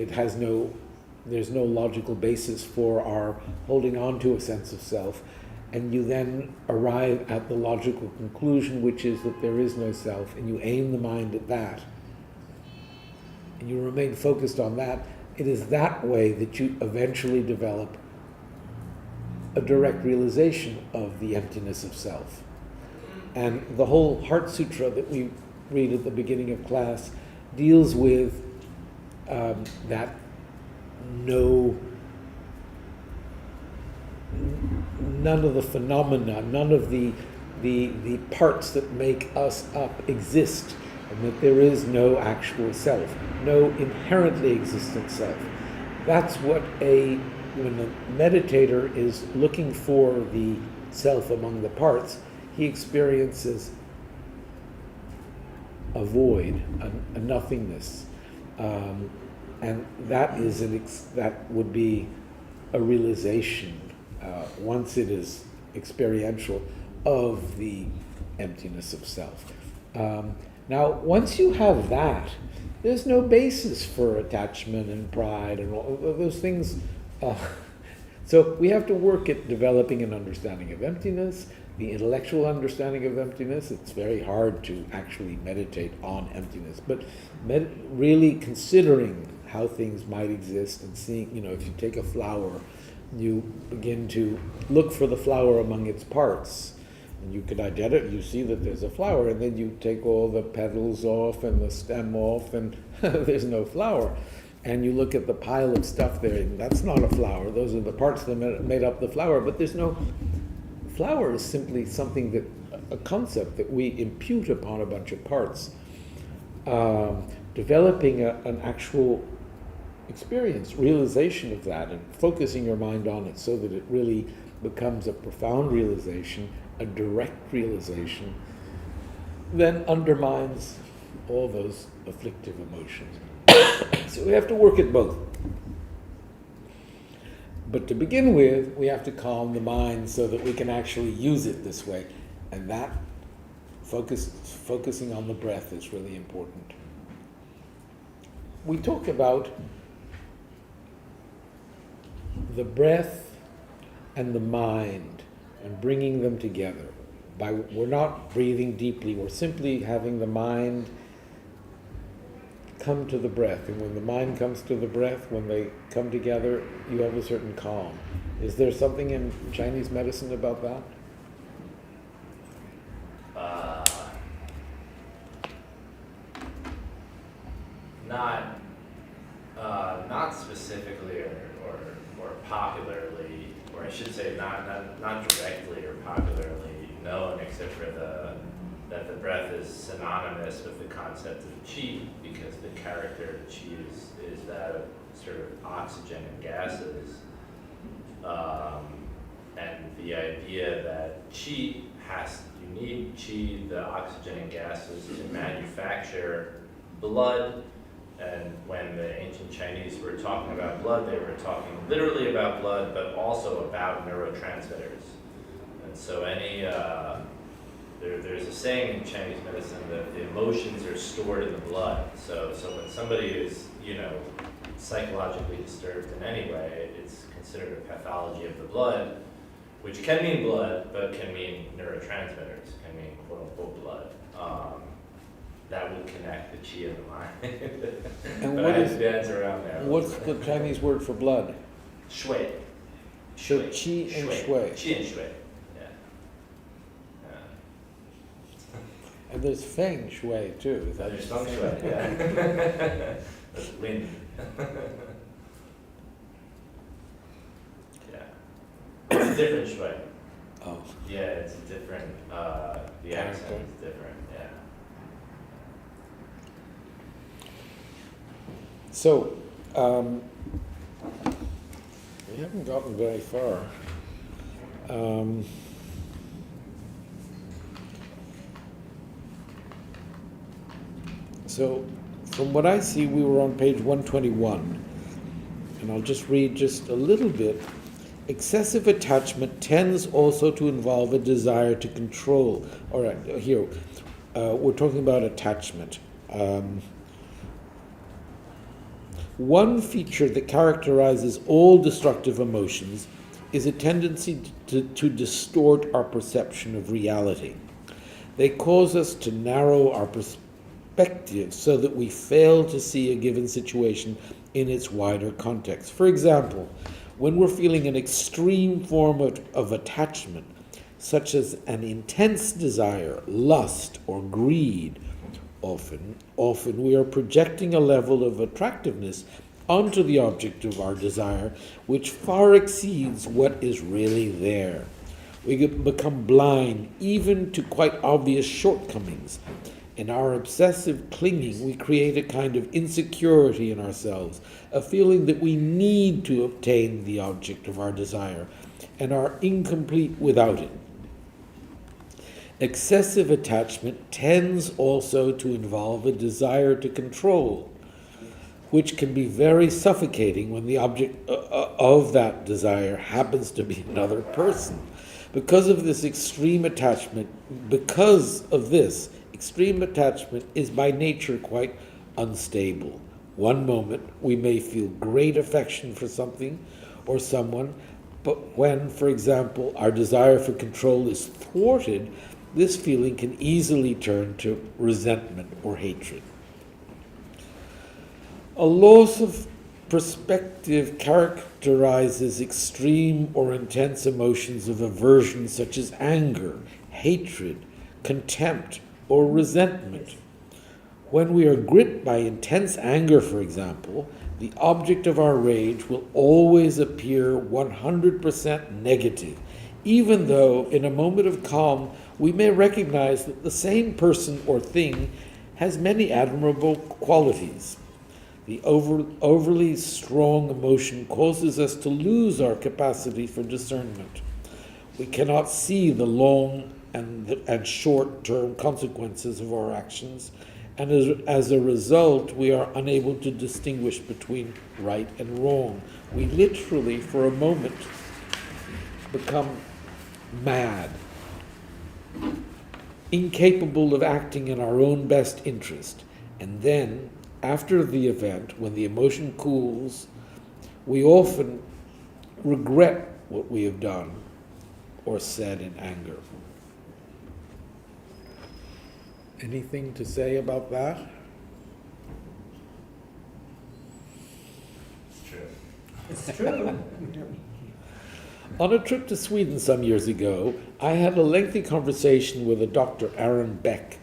there's no logical basis for our holding on to a sense of self, and you then arrive at the logical conclusion, which is that there is no self, and you aim the mind at that, and you remain focused on that, it is that way that you eventually develop a direct realization of the emptiness of self. And the whole Heart Sutra that we read at the beginning of class deals with that none of the phenomena, none of the parts that make us up exist, and that there is no actual self, no inherently existent self. That's what when a meditator is looking for the self among the parts, he experiences a void, a nothingness, and that would be a realization, once it is experiential, of the emptiness of self. Now, once you have that, there's no basis for attachment and pride and all those things. So we have to work at developing an understanding of emptiness, the intellectual understanding of emptiness. It's very hard to actually meditate on emptiness, but really considering how things might exist and seeing, if you take a flower, you begin to look for the flower among its parts. And you could identify, you see that there's a flower, and then you take all the petals off and the stem off, and there's no flower. And you look at the pile of stuff there, and that's not a flower. Those are the parts that made up the flower, but there's no... Flower is simply something a concept that we impute upon a bunch of parts. Developing an actual experience, realization of that, and focusing your mind on it so that it really becomes a profound realization, a direct realization, then undermines all those afflictive emotions. So we have to work at both. But to begin with, we have to calm the mind so that we can actually use it this way. And that focusing on the breath is really important. We talk about the breath and the mind and bringing them together. We're not breathing deeply, we're simply having the mind come to the breath. And when the mind comes to the breath, when they come together, you have a certain calm. Is there something in Chinese medicine about that? Not specifically or popularly, or I should say not directly or popularly known, except for that the breath is synonymous with the concept of qi, because the character of qi is that of sort of oxygen and gases. And the idea that you need qi, the oxygen and gases, to manufacture blood. And when the ancient Chinese were talking about blood, they were talking literally about blood, but also about neurotransmitters. And so there's a saying in Chinese medicine that the emotions are stored in the blood. So when somebody is, psychologically disturbed in any way, it's considered a pathology of the blood, which can mean blood, but can mean neurotransmitters, can mean quote-unquote blood. That would connect the qi of the mind. And but what I have is- to dance around there. What's the Chinese word for blood? Shui. So qi and shui. Qi and shui, yeah. And there's feng shui too. Is that There's feng shui, yeah. That's wind. Yeah. different shui. Oh. Yeah, it's a different, the accent is different, yeah. So, we haven't gotten very far. So, from what I see, we were on page 121, and I'll just read just a little bit. Excessive attachment tends also to involve a desire to control. All right, here, we're talking about attachment. One feature that characterizes all destructive emotions is a tendency to distort our perception of reality. They cause us to narrow our perspective so that we fail to see a given situation in its wider context. For example, when we're feeling an extreme form of attachment, such as an intense desire, lust, or greed, often we are projecting a level of attractiveness onto the object of our desire which far exceeds what is really there. We become blind even to quite obvious shortcomings. In our obsessive clinging, we create a kind of insecurity in ourselves, a feeling that we need to obtain the object of our desire and are incomplete without it. Excessive attachment tends also to involve a desire to control, which can be very suffocating when the object of that desire happens to be another person. Because of this extreme attachment is by nature quite unstable. One moment we may feel great affection for something or someone, but when, for example, our desire for control is thwarted, this feeling can easily turn to resentment or hatred. A loss of perspective characterizes extreme or intense emotions of aversion such as anger, hatred, contempt, or resentment. When we are gripped by intense anger, for example, the object of our rage will always appear 100% negative, even though in a moment of calm we may recognize that the same person or thing has many admirable qualities. The overly strong emotion causes us to lose our capacity for discernment. We cannot see the long and short-term consequences of our actions, and as a result, we are unable to distinguish between right and wrong. We literally, for a moment, become mad, incapable of acting in our own best interest. And then, after the event, when the emotion cools, we often regret what we have done or said in anger. Anything to say about that? It's true. On a trip to Sweden some years ago, I had a lengthy conversation with a Dr. Aaron Beck,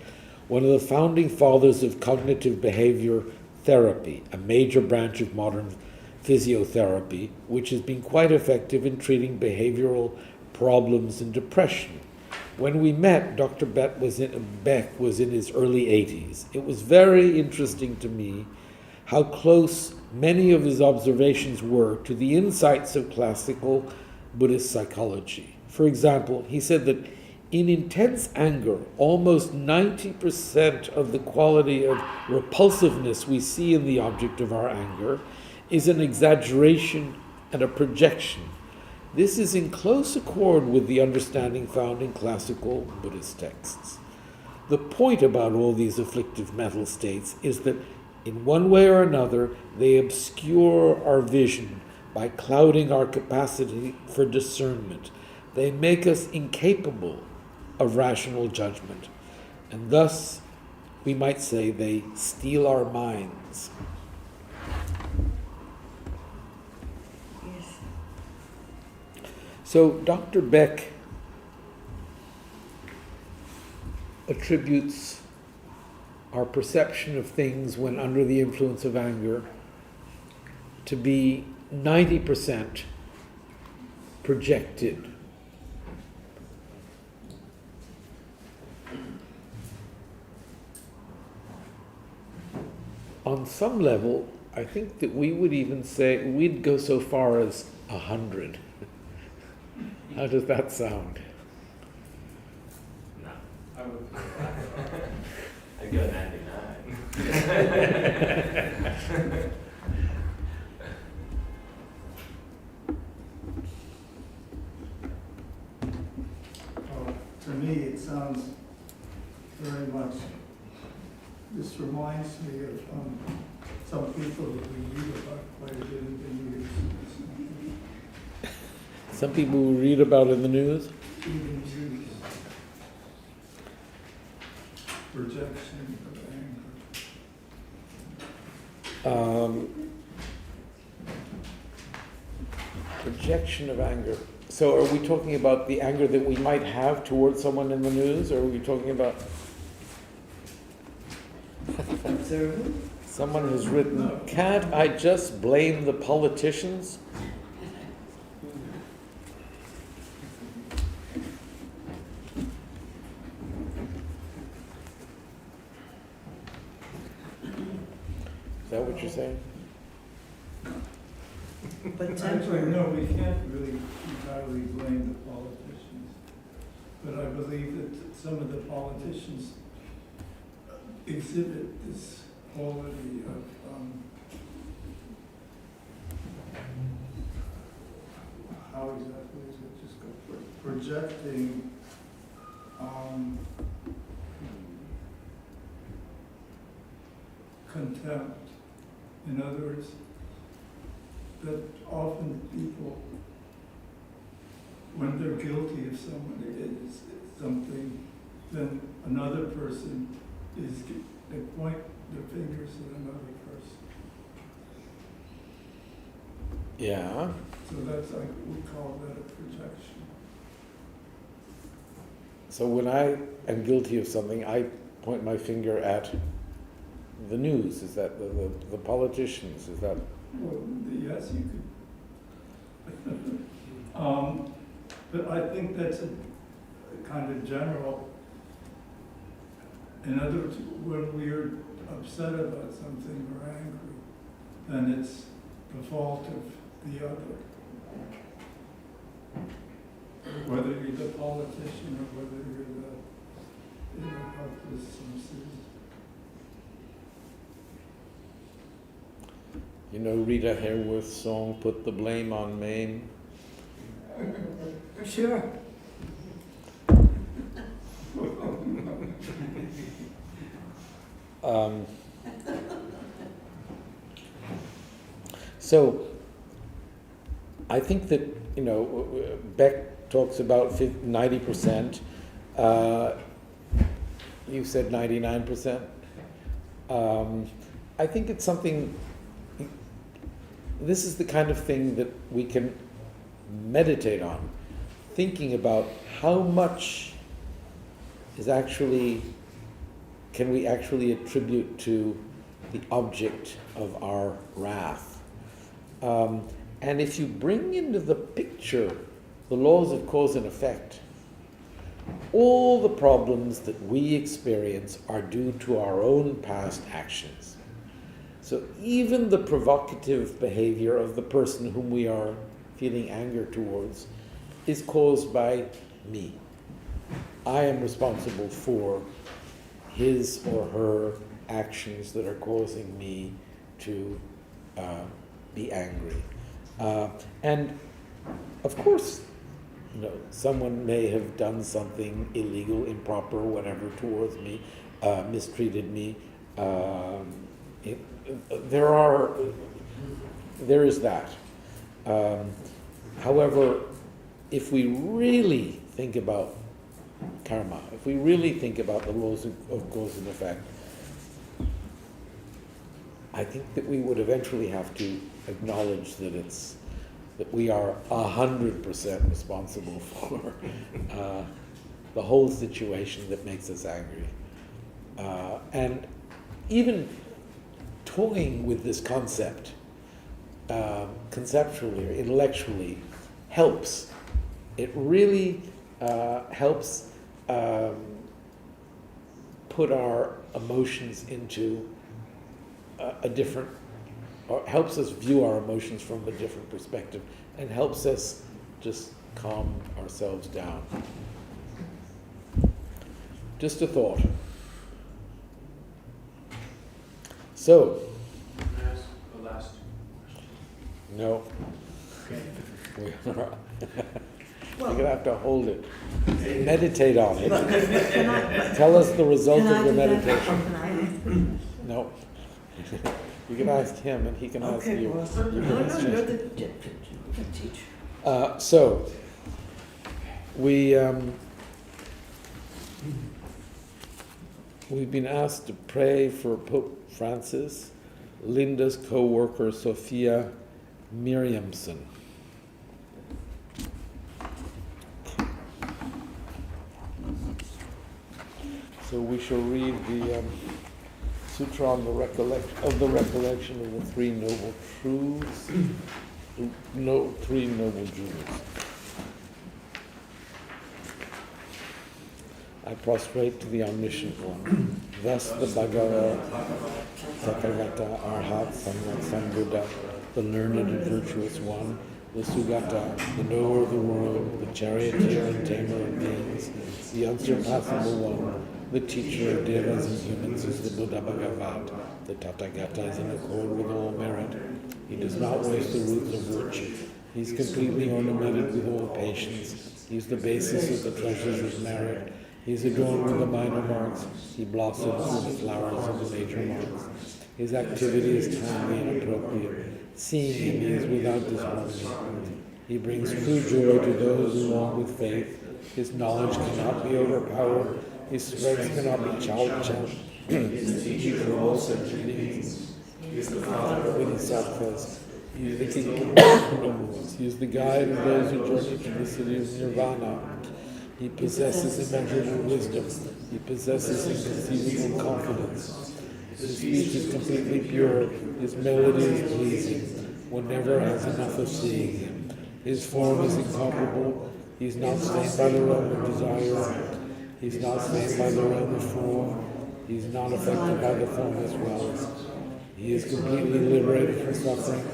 one of the founding fathers of cognitive behavior therapy, a major branch of modern physiotherapy, which has been quite effective in treating behavioral problems and depression. When we met, Dr. Beck was in his early 80s. It was very interesting to me how close many of his observations were to the insights of classical Buddhist psychology. For example, he said that in intense anger, almost 90% of the quality of repulsiveness we see in the object of our anger is an exaggeration and a projection. This is in close accord with the understanding found in classical Buddhist texts. The point about all these afflictive mental states is that in one way or another, they obscure our vision by clouding our capacity for discernment. They make us incapable of rational judgment, and thus, we might say, they steal our minds. Yes. So Dr. Beck attributes our perception of things when under the influence of anger to be 90% projected on some level, I think that we would even say, we'd go so far as 100. How does that sound? No. I would, I'd go 99. Well, to me, it sounds very much, this reminds me of some people that we read about quite a bit in the news. Some people we read about in the news. Even news. Projection of anger. Projection of anger. So are we talking about the anger that we might have towards someone in the news, or are we talking about Observant? someone who's written, can't I just blame the politicians? Is that what you're saying? But Actually, temporary. no, we can't really entirely blame the politicians. But I believe that some of the politicians exhibit this quality of, how exactly is it, just go for projecting, contempt. In other words, that often people, when they're guilty of something, then another person they point their fingers at another person. Yeah. So that's like, we call that a projection. So when I am guilty of something, I point my finger at the news. Is that the politicians? Is that? Well, yes, you could. But I think that's a kind of general. In other words, when we're upset about something or angry, then it's the fault of the other. Whether you're the politician or whether you're the helpless citizen. You know Rita Hayworth's song, Put the Blame on Maine? Sure. So I think that, Beck talks about 90%. You said 99%. I think it's something, this is the kind of thing that we can meditate on, thinking about how much can we actually attribute to the object of our wrath. And if you bring into the picture the laws of cause and effect, all the problems that we experience are due to our own past actions. So even the provocative behavior of the person whom we are feeling anger towards is caused by me. I am responsible for his or her actions that are causing me to be angry. And of course, someone may have done something illegal, improper, whatever, towards me, mistreated me. There is that. However, if we really think about karma, if we really think about the laws of cause and effect, I think that we would eventually have to acknowledge that we are 100% responsible for the whole situation that makes us angry. And even toying with this concept, conceptually or intellectually, helps. It really helps put our emotions into a different, or helps us view our emotions from a different perspective, and helps us just calm ourselves down. Just a thought. So, Can I ask the last question? no, Okay. you're gonna have to hold it. Meditate on it. But can I, Tell us the result can I of your do that? meditation. Can I? No. You can ask him and he can ask Okay, you. well, You no, can no, ask you're him. the teacher. So, we've been asked to pray for Pope Francis, Linda's co-worker Sophia Miriamson. So we shall read the Sutra on the recollection of the Three Noble Truths, Three Noble Jewels. I prostrate to the Omniscient One. Thus the Bhagavad Tathagata Arhat Sambuddha, the learned and virtuous one, the Sugata, the knower of the world, the charioteer and tamer of beings, the unsurpassable one, the teacher of devas and humans is the Buddha Bhagavat. The Tathagata is in accord with all merit. He does not waste the roots of virtue. He's completely ornamented with all patience. He's the basis of the treasures of merit. He's adorned with the minor marks. He blossoms with the flowers of the major marks. His activity is timely and appropriate. Seeing him, he is without disharmony. He brings true joy to those who walk with faith. His knowledge cannot be overpowered. His strength cannot be challenged. He is the teacher of all sentient beings. He is the father of bodhisattvas. He is the king of nobles. He is the guide of those who journey to the city of Nirvana. He possesses immeasurable wisdom. He possesses inconceivable confidence. His speech is completely pure. His melody is pleasing. One never has enough of seeing him. His form is incomparable. He is not slain by the realm of desire. He is not slain by the realm of form. He is not affected by the formless wells. He is completely liberated from suffering.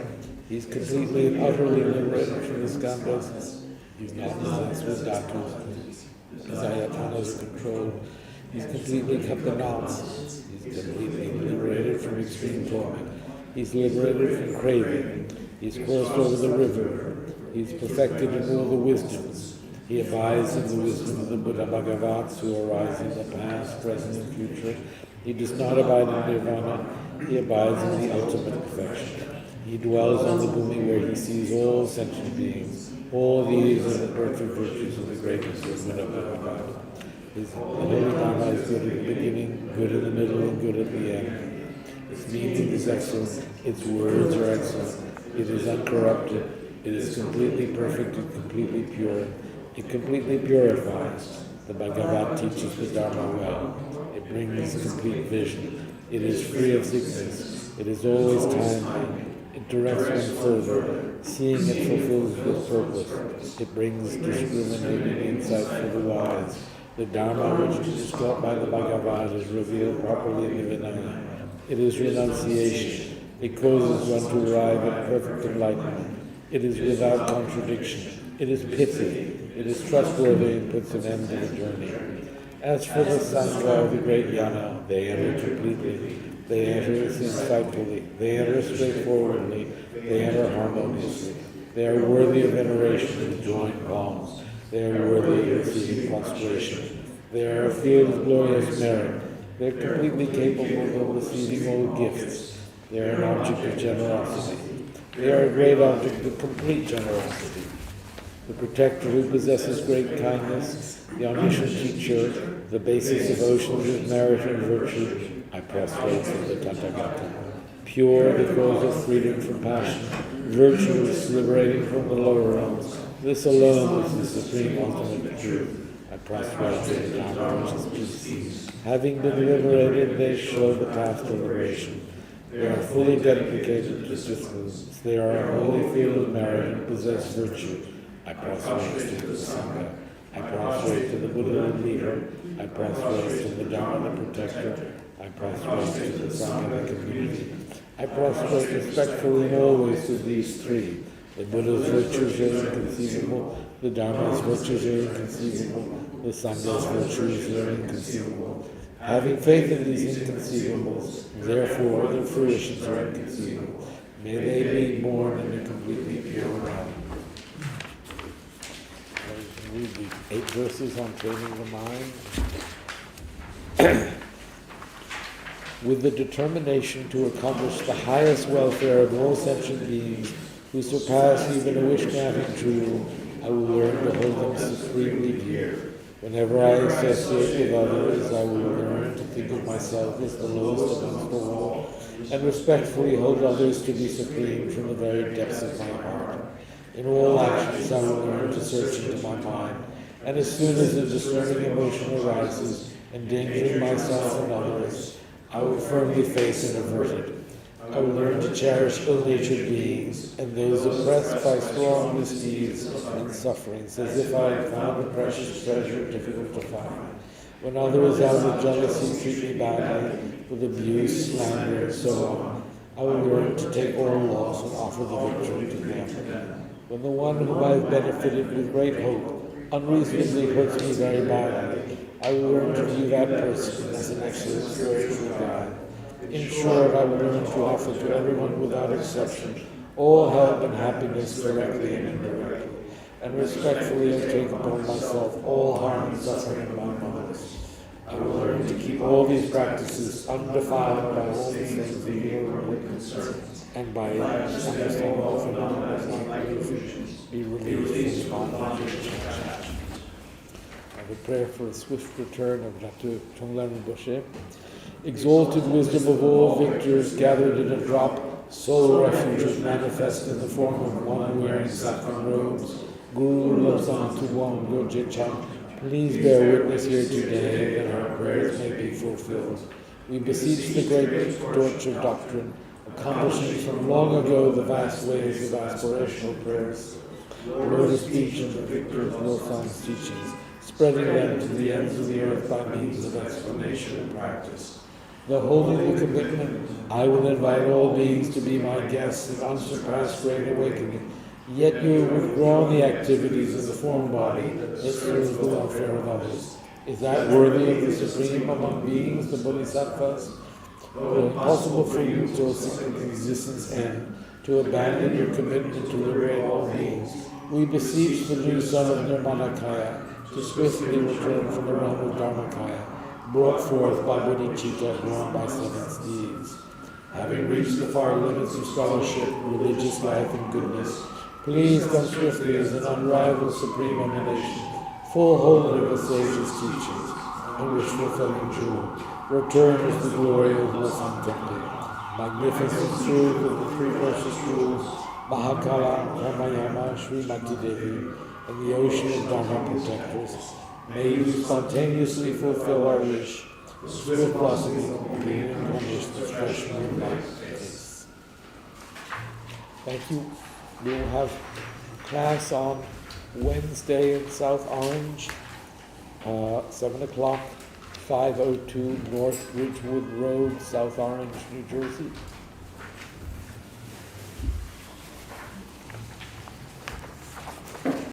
He is completely and utterly liberated from the skandhas. He is not possessed with dhatus. His ayatanas are controlled. He's completely cut the knots. He's completely liberated from extreme torment. He's liberated from craving. He's crossed over the river. He's perfected in all the wisdoms. He abides in the wisdom of the Buddha Bhagavats who arise in the past, present, and future. He does not abide in nirvana. He abides in the ultimate perfection. He dwells on the bhumi where he sees all sentient beings. All these are the perfect virtues of the greatness of Buddha Bhagavat. The Holy Dharma is good at the beginning, good in the middle, and good at the end. Its meaning is excellent. Its words are excellent. It is uncorrupted. It is completely perfect and completely pure. It completely purifies. The Bhagavat teaches the Dharma well. It brings complete vision. It is free of sickness. It is always timely. It directs one further. Seeing it fulfills its purpose. It brings discriminating insight for the wise. The Dharma which is taught by the Bhagavad is revealed properly in the Vinaya. It is renunciation. It causes one to arrive at perfect enlightenment. It is without contradiction. It is pithy. It is trustworthy and puts an end to the journey. As for the Sangha of the great Yana, they enter completely. They enter insightfully. They enter straightforwardly. They enter harmoniously. They are worthy of veneration with joined palms. They are worthy of receiving prostration. They are filled with glorious merit. They are completely capable of receiving all gifts. They are an object of generosity. They are a great object of complete generosity. The protector who possesses great kindness, the omniscient teacher, the basis of oceans of merit and virtue, I prostrate to the Tathagata. Pure, the cause of freedom from passion, virtuous, liberating from the lower realms. This alone is the supreme ultimate truth. I prostrate to the Dharma which is peace. Having been liberated, they show the path to liberation. They are fully dedicated to disciplines. They are a holy field of merit and possess virtue. I prostrate to the Sangha. I prostrate to the Buddha the leader. I prostrate to the Dharma the protector. I prostrate to the Sangha community. I prostrate respectfully and always to these three. The Buddha's virtues are inconceivable, the Dharma's virtues are inconceivable, the Sangha's virtues are inconceivable. Having faith in these inconceivables, therefore their fruitions are inconceivable. May they be born in a completely pure realm. Read the 8 verses on training the mind. With the determination to accomplish the highest welfare of all sentient beings who surpass even a wish-granting true, I will learn to hold them supremely dear. Whenever I associate with others, I will learn to think of myself as the lowest amongst all, and respectfully hold others to be supreme from the very depths of my heart. In all actions, I will learn to search into my mind, and as soon as a discerning emotion arises, endangering myself and others, I will firmly face and avert it. I will learn to cherish ill-natured beings and those oppressed by strong misdeeds and sufferings, as if I had found a precious treasure difficult to find. When others out of jealousy treat me badly, with abuse, slander, and so on, I will learn to take all loss and offer the victory to them. When the one whom I have benefited with great hope unreasonably hurts me very badly, I will learn to view that person as an excellent spiritual guide. In short, I will learn to offer to everyone without exception all help and happiness directly and indirectly, and respectfully take upon myself all harm and suffering among others. I will learn to keep all these practices undefiled by all the things of the world concerns, and by understanding all phenomena like be released from bondage and attachment. I have a prayer for a swift return of Dr. Chonglan Rinpoche. Exalted wisdom of all victors gathered in a drop, sole refuges manifest in the form of one wearing saffron robes, Guru Lobsang Tuwang Goje Chan, please bear witness here today that our prayers may be fulfilled. We beseech the great torch of doctrine, accomplishing from long ago the vast ways of aspirational prayers. Lord of speech and the victor of Lobsang's teachings, spreading them to the ends of the earth by means of explanation and practice. The holy commitment, I will invite all beings to be my guests in unsurpassed great awakening, yet you have withdrawn the activities of the form body that serves the welfare of others. Is that worthy of the supreme among beings, the Bodhisattvas? Though impossible for you till existence end, to abandon your commitment to liberate all beings, we beseech the new son of Nirmanakaya to swiftly return from the realm of Dharmakaya, brought forth by Bodhicitta, born by 7 steeds. Having reached the far limits of scholarship, religious life, and goodness, please come swiftly as an unrivaled supreme emanation, full wholly of the sage's teachings, and which fulfilling true, return as the glory of Lobsang Temple. Magnificent truth of the 3 precious jewels, Mahakala, Ramayama, Srimati Devi, and the ocean of Dharma protectors, may you spontaneously fulfill our wish, the swift blossoming of being accomplished the fresh moonlight face. Thank you. We will have class on Wednesday in South Orange, 7 o'clock, 502 North Ridgewood Road, South Orange, New Jersey.